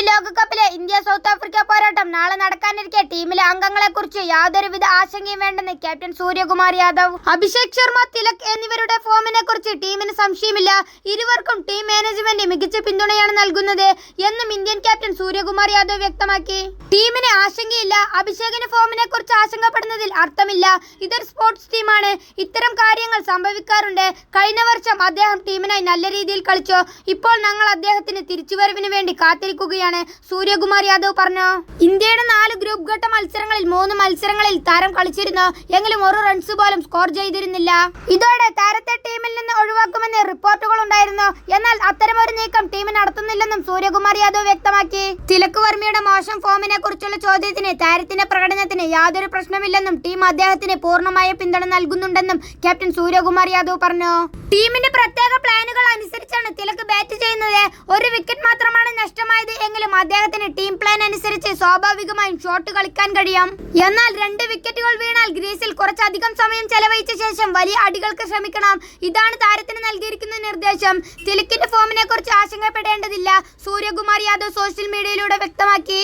ലോകകപ്പിലെ India south Africa പോരാട്ടം നാളെ നടക്കാനിരിക്കെ ടീമിലെ അംഗങ്ങളെ കുറിച്ച് യാതൊരുവിധ ആശങ്കയും വേണ്ടെന്ന് ക്യാപ്റ്റൻ സൂര്യകുമാർ യാദവ്. അഭിഷേക് ശർമ്മ, തിലക് എന്നിവരുടെ ഫോമിനെ കുറിച്ച് ടീമിന് സംശയമില്ല. ഇരുവർക്കും ടീം മാനേജ്മെന്റ് മികച്ച പിന്തുണയാണ് നൽകുന്നത് എന്നും ഇന്ത്യൻ ക്യാപ്റ്റൻ സൂര്യകുമാർ യാദവ് വ്യക്തമാക്കി. ടീമിന് ആശങ്കയില്ല. അഭിഷേകിന് ഫോമിനെ കുറിച്ച് ആശങ്കപ്പെടുന്നതിൽ അർത്ഥമില്ല. ഇതൊരു സ്പോർട്സ് ടീമാണ്. ഇത്തരം കാര്യങ്ങൾ സംഭവിക്കാറുണ്ട്. കഴിഞ്ഞ വർഷം അദ്ദേഹം ടീമിനായി നല്ല രീതിയിൽ കളിച്ചു. ഇപ്പോൾ ഞങ്ങൾ അദ്ദേഹത്തിന് തിരിച്ചുവരവിന് വേണ്ടി കാത്തിരിക്കുകയാണ്, സൂര്യകുമാർ യാദവ് പറഞ്ഞു. ഇന്ത്യയുടെ 4 ഗ്രൂപ്പ് ഘട്ട മത്സരങ്ങളിൽ 3 മത്സരങ്ങളിൽ താരം കളിച്ചിരുന്നു. എങ്കിലും ഒരു റൺസ് പോലും സ്കോർ ചെയ്തിരുന്നില്ല. ഇതോടെ താരത്തെ ടീമിൽ നിന്ന് ഒഴിവാക്കുമെന്ന് റിപ്പോർട്ടുകൾ ഉണ്ടായിരുന്നു. എന്നാൽ അത്തരമൊരു നീക്കം ടീം നടത്തുന്നില്ലെന്നും സൂര്യകുമാർ യാദവ് വ്യക്തമാക്കി. തിലക് വർമ്മയുടെ മോശം ഫോമിനെ കുറിച്ചുള്ള ചോദ്യത്തിന് താരത്തിന്റെ പ്രകടനത്തിന് യാതൊരു പ്രശ്നമില്ലെന്നും ടീം അദ്ദേഹത്തിന് പൂർണ്ണമായ പിന്തുണ നൽകുന്നുണ്ടെന്നും ക്യാപ്റ്റൻ സൂര്യകുമാർ യാദവ് പറഞ്ഞു. ടീമിന്റെ പ്രത്യേക പ്ലാനുകൾ അനുസരിച്ചാണ് തിലക് ബാറ്റ് ചെയ്യുന്നത്. ഒരു വിക്കറ്റ് മാത്രമാണ് നഷ്ടമായത് എങ്കിലും അദ്ദേഹത്തിന് ടീം പ്ലാൻ അനുസരിച്ച് സ്വാഭാവികമായും ഷോട്ട് കളിക്കാൻ കഴിയും. എന്നാൽ 2 വിക്കറ്റുകൾ വീണാൽ ഗ്രീസിൽ കുറച്ചധികം സമയം ചെലവഴിച്ച ശേഷം വലിയ അടികൾക്ക് ശ്രമിക്കണം. ഇതാണ് താരത്തിന് നൽകിയിരിക്കുന്ന നിർദ്ദേശം. തിലകിന്റെ ഫോമിനെ കുറിച്ച് ആശങ്കപ്പെടേണ്ടതില്ല, സൂര്യകുമാർ യാദവ് സോഷ്യൽ മീഡിയയിലൂടെ വ്യക്തമാക്കി.